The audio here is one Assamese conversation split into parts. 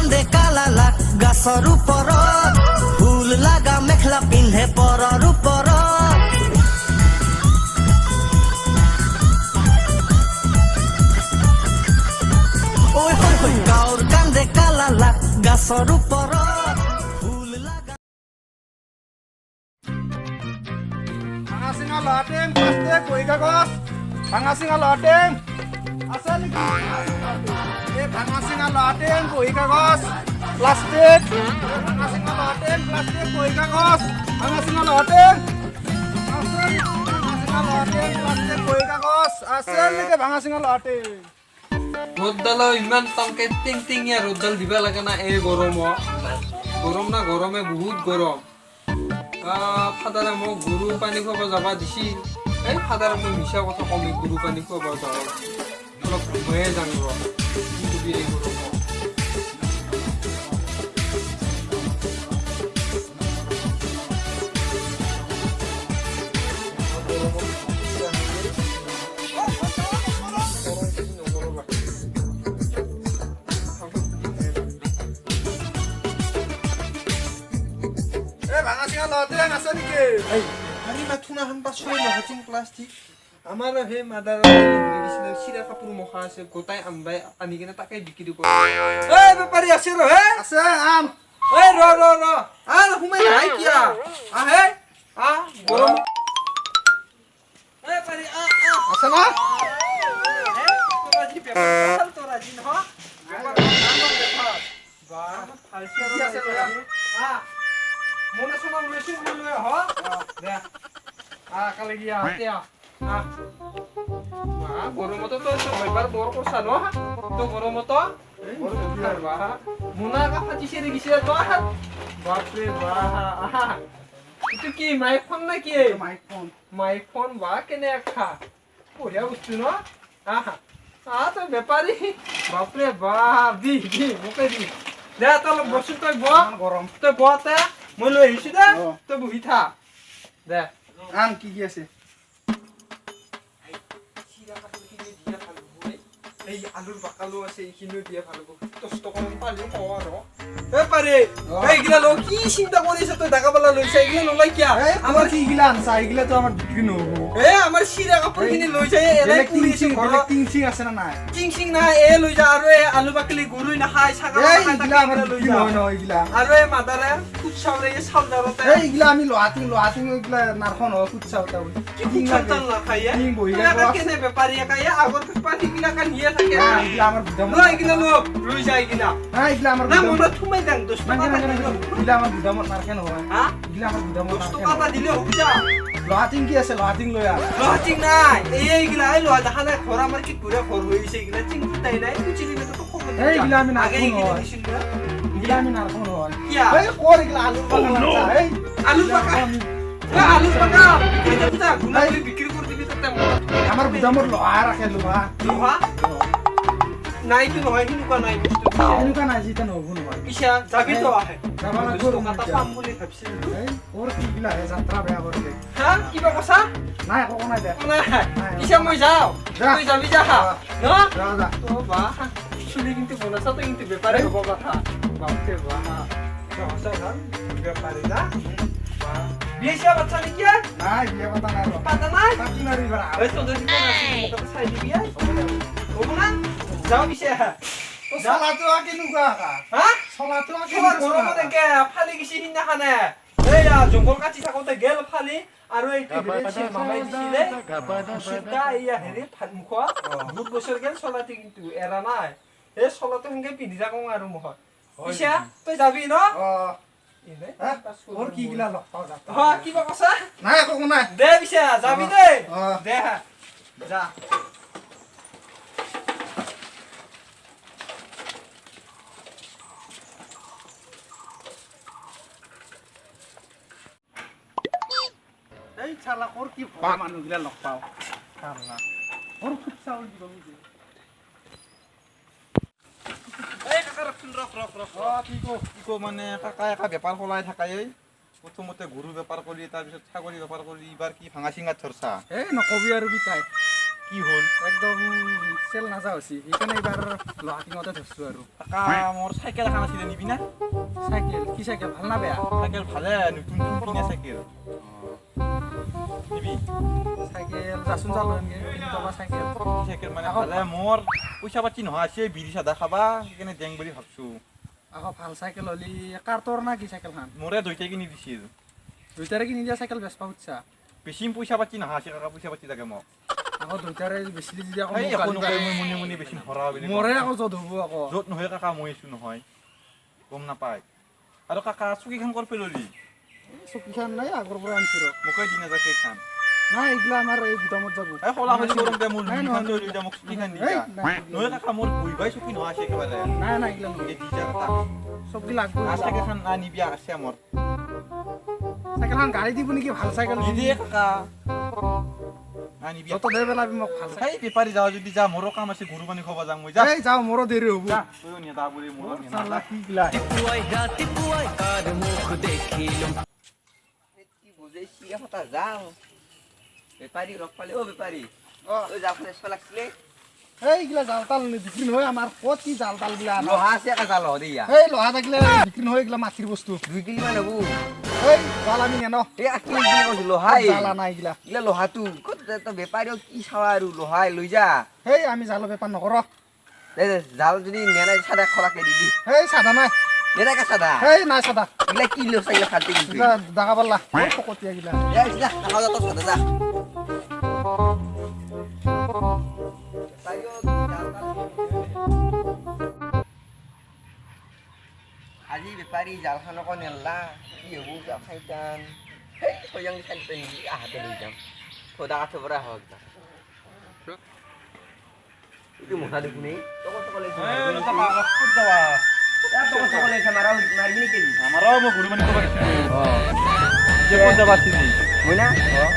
কান্দে কালা লাখ গাছৰ ওপৰত ফুল লাগা মেখলা পিন্ধে পৰৰ ওপৰত ঐ হৈ হৈ গাঁৱৰ কান্দে কালা লাখ গাছৰ ওপৰত ফুল লাগা ভাঙা-চিঙা লহাটিং প্লাষ্টিক বহি কাগজ ভাঙা-চিঙা লহাটিং আছে নেকি এই ভাঙা-চিঙা লহাটিং বহি কাগজ প্লাষ্টিক ভাঙা-চিঙা লহাটিং প্লাষ্টিক বহি কাগজ ভাঙা-চিঙা লহাটিং আছে ভাঙা-চিঙা লহাটিং প্লাষ্টিক বহি কাগজ আছে নেকি ভাঙা-চিঙা লহাটিং ৰ'দডালো ইমান টানকে টিং টিঙীয়া ৰ'দডাল দিব লাগে না এই গৰমত গৰম না গৰমে বহুত গৰম ফাদাৰে মোক গৰু পানী খুৱাব যাব দিছিল এই ফাদাৰে মই মিছা কথা কমি গৰু পানী খুৱাব যাব অলপ ঘুমায়ে যাম ৰ কি কবি এই গৰমত ভাঙা-চিঙা লহাটিং আছে নেকি আৰে মাথুনা হান পাছই লহাটিং প্লাষ্টিক আমাৰ হে মাদাৰ দিছিলে চিৰা কাপোৰ মখা আছে গোটাই আনবাই আনি কিনে তাকে বিক্ৰী কৰে এই বেপাৰী আছে ৰ হে আছে আম এই ৰ হুমাই নাই কিয়া আহে গৰম এই পাৰি আছে না হে তোৰা জি পেপাৰ তোৰা জি নহ পেপাৰ নাম দেখা বা ফালছি আছে মনে শোনা মেশিন বলবে হ দে কালে গিয়া তিয়া গরমত তো সবাইবার বড় করছা ন তো গরমত মুনা কা ফাটি সেরে গিছে তো বাপরে বাহ itu কি মাইফোন নাকি মাইফোন বা কেনে খা বঢ়িয়া বস্তু ন তো বেপাৰী বাপৰে বাহ দি মোকে দি দে তল বস্তু তই গৰম তই বতে মই লৈ আহিছো দে তই বহি থা দে আম কি আছে এই আলুৰ বাকালো আছে এইখিনিও দিয়ে ভাল হ'ব 10 টকা মান পালিও পাও আৰু পাৰি এই গিলা লো কি চিন্তা কৰিছ তই দাগাবালা লৈছা এইগিলা নলাই কিয়া আমাৰ কি গিলা আনছা এগুলা তো আমাৰ বিক্ৰি নহব আমাৰ চিৰা কাপোৰখিনি লৈ যায় এলাই পুলিছে ঘৰত টিং আছে না নাই কিং না লৈ যা আৰু আলু বাকলি গৰুই নাখায় ছাগল নাখায় এগুলা আমাৰ লৈ বিক্ৰি যা নহয় নহয় এগুলা আৰু মাদাৰে কুচাউৰে চাউদাৰতে এগুলা আমি লোহাটিং এগুলা নাৰখন হয় কুচ্ছাওটা বলি কি সন্তান নাখায় টিং বহি কেনে বেপাৰী কায়ে আগৰ বেপাৰী গিলা নিয়ে থাকে এগুলা আমার গুদাম লৈ গিলা লৈ যায় গিলা না এগুলা আমার না গুদাম মনত থুমাই দাং 10 টকা এগুলা আমার গুদামত নারখে নহয় এগুলা আমার গুদামত 10 নারখে টকা দিলে হ'ব যা লোহাটিং কি আছে লোহাটিং লৈ আ লহাটিং নাই এইগিলা লোহা দেখা নাই ঘৰ আমাৰ কি পুৰা ঘৰ হৈ গৈছে এইগিলা চিং ফুটাই নাই বুজিলি না তো খবৰ এইগিলা আমি আগে নারখো এইগিলা নহয় দিছিল না এগুলা আমি নারখো নহয় কিয়া এই কোর এগুলা আলু বাগান আছে এই আলু পাকা আলু পাকা এটা বুঝা গুনাগুলি বিক্রি করে দিবি তাতে আমার গুদামত লোহা রাখে লোহা লোহা নাই কি নহয় হিনুকা নাই বস্তু এনেকুৱা নাই যেটা নহব নহয় কিসা যাবি তো আহে যাবা লাগব কথা পাম বুলি ভাবছিল এই ওর কি গিলা হে যাত্রা বেয়া করে দে কিবা কথা নাই একো নাই দে কিসা মই যাও যা। তুই যাবি যা ন যা যা তো বাহ শুনি কিন্তু বনাছা তো কিন্তু ব্যাপারে হব কথা বাপরে বাহ সহসা গান ব্যাপারে না বিয়েশা বাচ্চা নাকি নাই বিয়া কথা নাই র পাতা নাই পাতি না রি বড়া ওই তো দেখি কোন আছে মোকে ছাই দিবি ওব না যাও কিসে তো সালা তো আকে নুকা কা হ্যাঁ সালা তো আকে তোমার গরম দেখে ফালি গেছি হিনা খানে এইয়া জঙ্গল কাটি থাকোতে গেল ফালি আৰু এই টেবলেট মামাই দিছিলে সুতা এইয়া হেৰি মুখত বহুত বছৰ গেল চলাতে কিন্তু এৰা নাই এই চলাতে সঙ্গে পিন্ধি থাকো আৰু মুখত কিসা তই যাবি ন ওর কি গিলা লগ পাও যা কিবা কথা নাই একো নাই দে পিছে যাবি দে দে যা এই শালা ওর কি মানুষ গিলা লগ পাও শালা ওর খুব চাউল দিব বুঝি এই কাকা ৰখ কি কো মানে কাকা একা বেপাৰ চলাই থাকাই প্ৰথমতে গৰু বেপাৰ কৰি তাৰপিছত ছাগলী বেপাৰ কৰি এইবাৰ কি ভাঙা চিঙাত ধৰছা এই নকবি আৰু বিতাই কি হ'ল একদম চেল নাযা হৈছে সেইকাৰণে এইবাৰ লহাটিঙতে ধৰছো আৰু কাকা মোৰ চাইকেল এখন আছিলে নিবি না চাইকেল কি চাইকেল ভাল না বেয়া চাইকেল ভালে নতুন কিনা চাইকেল নিবি চাইকেল যাচোন যা লৈ আনগে তোমাৰ চাইকেল চাইকেল মানে ভালে মোৰ পইচা পাতি নহয় আছে বিড়ি চাদা খাবা সেইকাৰণে দেং বুলি ভাবছো আকৌ ভাল চাইকেল হ'লি কাৰ তোৰ না কি চাইকেলখন মোৰে দুইটাই কিনি দিছিল দুইটাৰে কিনি দিয়া চাইকেল বেচবা খুজছা বেছি পইচা পাতি নহয় আছে কাকা পইচা পাতি লাগে মোক আকৌ দুইটাৰে বেচিলি যদি আকৌ এই মোক একো গালি নকয় পায়। মই মনে মনে বেছি ভৰা বুলি মোৰে আকৌ য'ত হ'ব আকৌ য'ত নহয় কাকা মই আছো নহয় গম নাপায় আৰু কাকা চকীখন কৰ পেললি চকীখন নাই আগৰ পৰা আনিছো ৰ মোকে দি নাযায় সেইখন নাই এইগিলা আমাৰ এই গুদামত যাব এই খোলা হৈছে গৰম দে মোৰ নাই, দুইখন নহয়, লৈ মোক চকীখন দি এই, যা নাই, নহয় কাকা মোৰ বহিবাই চকী নহয় আছে একেবাৰে নাই নাই এইগিলা নহয় এই দি যা কাকা চকী লাগব চাইকেলখন আনিবি আছে মোৰ চাইকেলখন গাড়ী দিব নেকি ভাল চাইকেল নিদিয়ে কাকা আনিবি যত দে পেলাবি মোক ভাল চাইকেল এই বেপাৰী যাওঁ যদি যা মোৰো কাম আছে গৰু পানী খাব যাম মই যা এই যাওঁ মোৰো দেৰি হ'ব যা তয়ো নিয়া তা বুলি মোৰো নিয়া চালা কি গিলা ৰাতিপুৱাই কাৰ মুখ দেখিলো কি বুঝে সিয়া হতা যাও বেপারি লগ পালে ও বেপারি ওই যা ফ্রেশ লাগছিলে এইগিলা জাল তাল বিক্ৰী নহয় আমাৰ ক'ত কি জাল তাল গিলা আনা লোহা আছে কাজা লহ দিয়া এই লোহা থাকিলে বিক্ৰী নহয় এইগিলা মাটিৰ বস্তু 2 কিলো মান হবো এই জাল আমি নেন এই আকি কিলো লোহাই জাল আনা এইগিলা ইলা লোহাটো কত তো বেপারি কি ছাওয়া আৰু লোহাই লৈ যা এই আমি জালৰ বেপাৰ নকৰ দে জাল যদি নেনাই সাদা খলাকে দিবি এই চাদা নাই নেনাই কা সাদা এই নাই চাদা ইলা কিলো সাইলা খাতে দিবি দাগা পাল্লা ফকতীয়া গিলা এই যা খাওয়া যা তো সাদা যা আজি বেপাৰী জালখনক নেলা কি হ'ব যা খাইতান হেই সয়ং খাইতান নি আহাতে লৈ যাম থোদা কাঠৰ পৰা হওক যা এইটো মুঠা দেখোন এই তক তকলে এই লতা পাগল ক'ত যাবা তক তকলে মাৰা মাৰিবি নেকি আমাৰো মই গৰু পানী খাব যে ক'ত যাবা তুমি মই না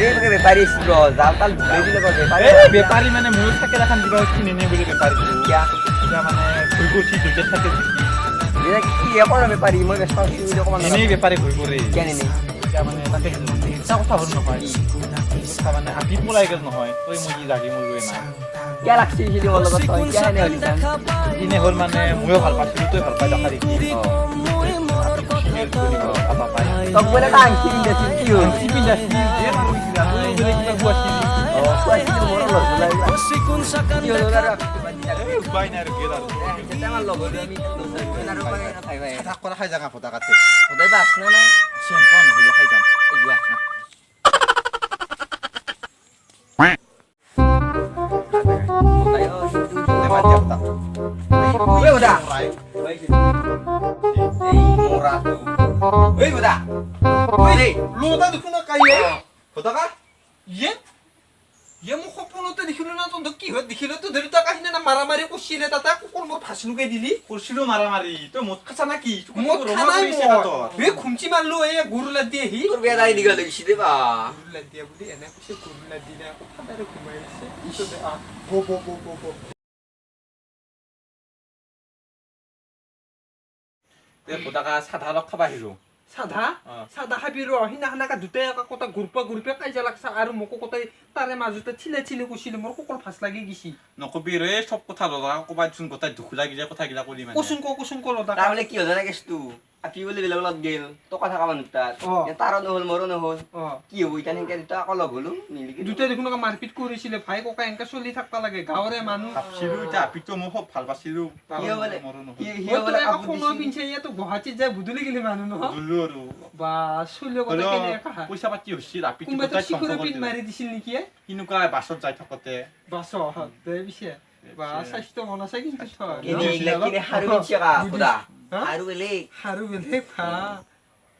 এই বেপাৰী আছিল জাল তাল ধুই দিলে বেপাৰী এই বেপাৰী মানে মোৰ চাইকেল এখন দিবা কিনি নে বুলি বেপাৰী কিয়া এতিয়া মানে ঘুৰি গৈছি দুইটা চাইকেল এ কি একো বেপাৰী মই ব্যস্ত আছোঁ অকমান এনেই বেপাৰী ঘুৰি কৰে কেনে নে এতিয়া মানে তাতে এটা কথা হ'ল নহয় কথা মানে আপি পলাই গ'ল নহয় তই মই কি জাগি মোৰ লৈ নাই কিয়া লাগছি যদি মোৰ লগত তই কিয়া এনে হলি যাম এনে হ'ল মানে ময়ো ভাল পাইছিলোঁ তই ভাল পাই দেখা দেখি তক বোলে এটা আংকি পিন্ধাছিল কি হ'ল কিবা গুৱাহাটী খুৱাইছিল মোৰ লগত কি হ'ল আৰু উপায় নাই আৰু গেল আৰু যেতিয়া আমাৰ লগৰ আমি আৰু পাই নাথাই ভাই থাক কৰা খাই যাওঁ ফটা কাটে সদায় বাছ না নাই চেম্পন হৈ খাই যাম যোৱা মাত দিয়া ফটা ঐ বুদা এই মৰাটো ঐ বুদা ঐ ৰে লোটা দেখোন না কাইয়ে ফটা কা ইয়ে ইয়ে মোক সপোনতে দেখিলো না তহঁতক কি হয় দেখিলো তো দেউতা কাহিনী না মাৰামাৰি কৰিছিলে তাতে কুকুৰ মোৰ ভাচলুকে দিলি কৰিছিলোঁ মাৰামাৰি তই মদ খাইছা না কি মোক খানাই মই খুমচি মাৰলো এই গৰু লাদি আহি তোৰ বিয়া দাই দিগা লাগিছি দে বা গৰু লাদিয়া বুলি এনে কৈছে গৰু লাদি না কথাৰে ঘুমাই আছে পিছতে বো তে ফটাকা চাধা লগ খাব আহিলোঁ সাধা সাধা খাবি ৰ সিদিনাখনাকা দুটাই কটা গুৰপা কাজিয়া লাগছা আৰু মোকো কটাই তাৰে মাজতে ঠিলে কৈছিলে মোৰ কুকুৰ ফাঁচ লাগি গেছি নকবি ৰে চব কথা লৰা ক'বাত চোন গোটাই দুখ লাগি যায় কথাগিলা কৰি মানে কচোন ক লতা তাৰমানে কি হ'ল জানা কেছটো আপি বোলে বেলেগ লগত গেল তো কথা কাম তাত তাৰো নহ'ল মোৰো নহ'ল কি হ'ব এতিয়া সেনেকে দুটা আকৌ লগ হ'লো মিলি দুটাই দেখোন মাৰপিট কৰিছিলে ভাই ককা এনেকে চলি থাকবা লাগে গাঁৱৰে মানুহ ভাবছিলোঁ এতিয়া আপিটো মই খুব ভাল পাইছিলোঁ কি হ'বলে মোৰো নহ'ল কি হ'বলে কাপোৰ সোণৰ দিছিল পিন্ধে ইয়াতো গুৱাহাটীত যায় বুদলি গেলি মানুহ নহয় দুলো আৰু বা চলিও কথা হ'লেও কেনে কাহা পইচা পাতি হৈছিল আপিটো কোনোবাই গোটাই চিকুৰে ধ্বংস কৰি পিন দিলে মাৰি দিছিল নেকি সেনেকুৱা বাছত যাই থাকোঁতে বাছ দে পিছে বা স্বাস্থ্য মন আছে কিন্তু কেনে এইগিলা কিনে হাৰু মিছে কা খুদা হাৰু বেলেগ হাৰু বেলেগ ভা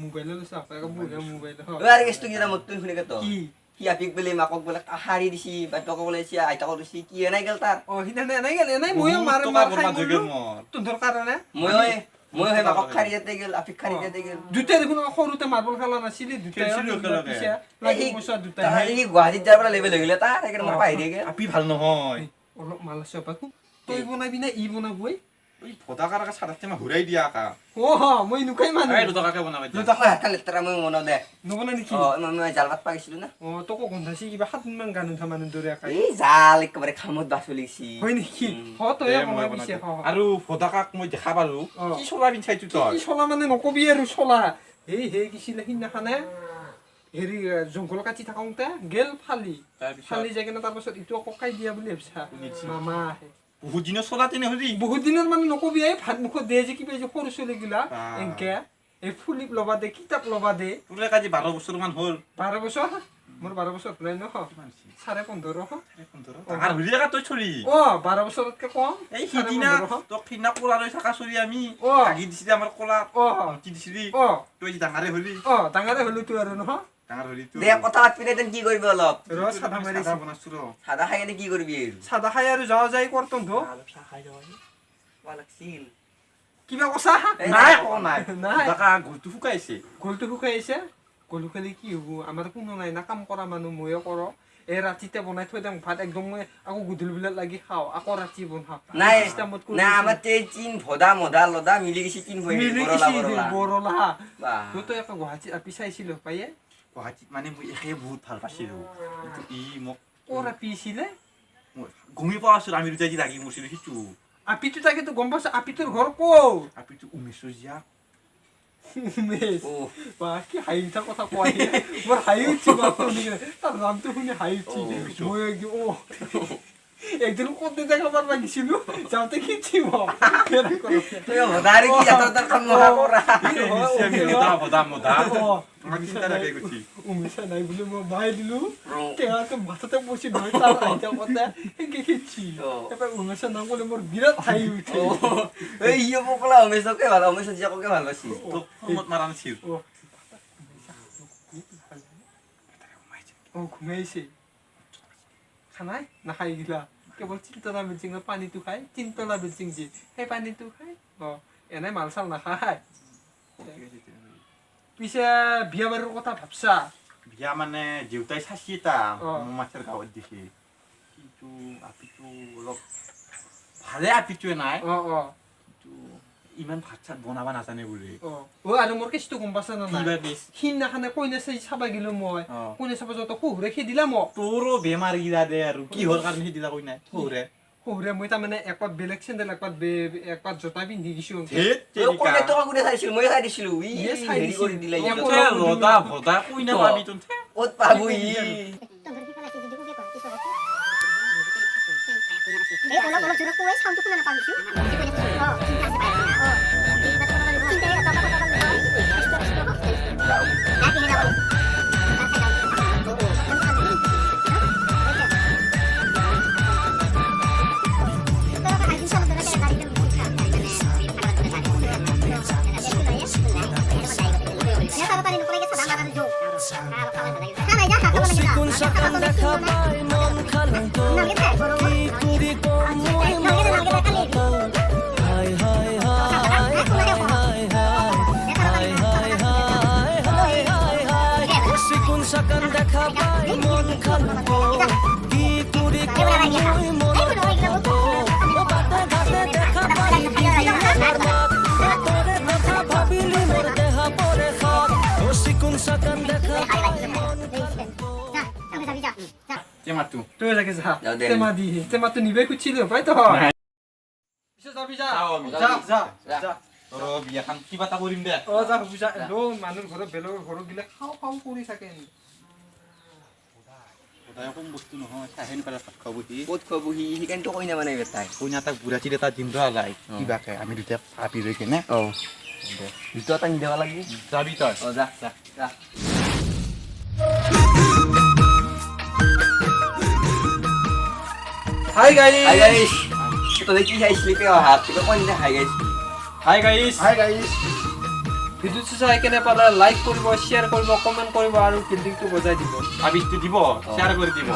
মোবাইল লৈছে আপোনাক বুঢ়া মোবাইল ঐ আৰু কেছটো কি জানা মতটো শুনি গেতো কি কি আপিক বোলে মাকক বোলে হাৰি দিছি বাপেকক বোলে আইতাকক দিছি কি এনাই গেল তাৰ সিদিনা এনেই গেল এনেই ময়ো মাৰ টকা মাৰ খাই বৰবাদ হৈ গ'ল গ'লো মোৰ তোৰ কাৰণে মই সেই মাকক খাৰি যাতে গেল আপিক খাৰি যাতে গেল দুটাই দেখোন সৰুতে মাৰ্বল খেলা নাছিলি দুটাই খেলিছিলো একেলগে। লাগি পইচা দুটাই তাহাৰি গুৱাহাটীত যাৰ পৰা লেবেল হৈ গ'লে তাৰ সেইকাৰণে মই পাহৰি গেল আপি ভাল নহয় অলপ মাল আছে পাকো তই বনাবি না ই বনাবই ওই ভদা কারাকা সাদাতে মা হুরাই দিয়া কা মই নুকাই মানুহ এই দুটা কাকে বনাবা দিয়া দুটা হাতখন লেতেৰা মই মনত দে নবনা নেকি মই জাল ভাত পাইছিলো না তোকো গন্ধাছি কিবা 7 মান গান উঠা মানুহ দৰে আকাই এই জাল একেবাৰে খামত বাচলিছি হয় নেকি তই বনাই দিছে আৰু ভদা কাক মই দেখা পালো কি চলা বিন চাইছো তই কি চলা মানে নকবি আৰু চলা এই হে গিছিলে সিদিনাখানে হেৰি জংঘল কাটি থাকোঁতে গেল ফালি যাই কিনে তাৰপাছত ইটো ককাই দিয়া বুলি ভাবছা মামা আহে বহুত দিনৰ চলা তেনে হলি বহুত দিনৰ মানে নকবি এই ভাত মুখত দে যে কিবা যে সৰু চলি গিলা এনকে এই ফুলিপ লবা দে কিতাপ লবা দে তোলে কাজি 12 বছৰ মান হ'ল 12 বছৰ মোৰ 12 বছৰ হ'লে ন 15.5 আৰ হলি লাগা তই চলি 12 বছৰতকে কম এই হিদিনা তোক ফিনা কোলা লৈ থাকা চলি আমি আগি দিছিলি আমাৰ কোলা কি দিছিলি তই যি ডাঙাৰে হলি ডাঙাৰে হলি তুই আৰু নহয় ডাঙাৰ হলি তুই দে কথা পাতিলে তেন কি কৰিবি অলপ সাদা মাৰি বনাছো ৰ সাদা খাই কি কৰিবি সাদা খাই আৰু যাও যাই কৰতন ধ কিবা কছা নাই নাই দাকা গলটো শুকাইছে গলটো শুকাইছে গলু খালি কি হব আমাৰ কোনো নাই না কাম কৰা মানুহ ময়ো কৰ এই ৰাতিতে বনাই থৈ দিম ভাত একদম মই আকৌ গধূলি বিলাক লাগি খাওঁ আকৌ ৰাতি বনাওঁ নাই নাই আমাৰ তে চিন ভদা মদা লদা মিলি গেছি চিন হৈ বৰলা তো একটা গুৱাহাটী আপি চাইছিলো পাইয়ে গুৱাহাটীত মানে মই একে বহুত ভাল পাইছিলো কিন্তু ই মোক ওরা পিছিলে ঘুমি পাওয়াছো আমি দুটাই যি লাগি মরছিল সিটু আপিটো তাকে তো গম পাছ আপিটোৰ ঘৰ কো আপিটো উমেশজিয়া উমেশ বা কি হাইটা কথা কয় মোৰ হাই উঠি মাত্ৰ নিকে তাৰ নামটো শুনি হাই উঠি মই একদিন কোতে দেখা পাৰ লাগিছিল যাওতে খিচিব তুই ভদাৰে কি এত কাম মহা কৰা আমি ভদা মদা আমি চিন্তা লাগে গছি উমেশা নাই বলে মই বাই দিলু তেয়াকে মাথাতে বসি নয় তার আইটা কথা কি খিচি এবার উমেশা নাম বলে মোর বিরাট হাই উঠে এই ইয়ে বকলা উমেশকে ভালো উমেশ জিয়াকে ভালোবাসি তো ফোনত মারান ছিল ঘুমাইছে খানাই নাখাই গিলা কেৱল চিন্তলা বিল্ডিং পানীটো খাই চিন্তলা বিল্ডিং যি সেই পানীটো খাই এনে মাল চাল নাখায় পিছে বিয়া বাৰৰ কথা ভাবছা বিয়া মানে দেউতাই চাচি এটা মাছৰ গাঁৱত দিছে কিন্তু আপিটো অলপ ভালে আপিটোৱে নাই কিন্তু ইমান ভাত চাত বনাব নাজানে বোলে আৰু মোৰ কেছটো গম পাইছা না সিদিনাখনে কইনা চাই চাবা গেলো মই কইনা চাবা যত শহুৰে খেদিলা মোক তোৰো বেমাৰ গিলা দে আৰু কিহৰ কাৰণে খেদিলা কইনা শহুৰে মই তাৰমানে একপাত বেলেগ চেণ্ডেল একপাত জোতা পিন্ধি গেছো কইনা তো কোনে চাইছিল মই চাই দিছিলো ই হেৰি কৰি দিলে লদা ভদা কইনা পাবি তোন ক'ত পাবো ই এই বলক বলক জোরে কই সাউন্ড শুনা না পাইছো Tematu. তুই লাগে যা তেমাটো নিবে খুচিলো পাই তো পিছে যাবি যা যা বিয়াখান কিবা এটা কৰিম দে যা বুজা মানুহ ঘৰত বেলেগৰ ঘৰত গিলে খাও কৰি থাকে সদায় কম বস্তু নহয় চাহেন পালে ভাত খাবহি ক'ত খাবহি সেইকাৰণে কইনা মানে বেটাই কইনা তাক বুঢ়া চিৰি এটা দিম ৰাই কিবাকে আমি দুটা আপি ৰৈ কেনে দুটা এটা নিদিব লাগিব যাবি তই যা যা যা হাই গাইস হাই গাইস তো দেখি চাইছিলি কে হাত থেকে কইনা হাই গাইস হাই গাইস ভিডিওটো চাই কেনে পালে লাইক কৰিব শেয়াৰ কৰিব কমেন্ট কৰিব আৰু বিল্ডিংটো বজাই দিব আবিটো দিব শেয়াৰ কৰি দিব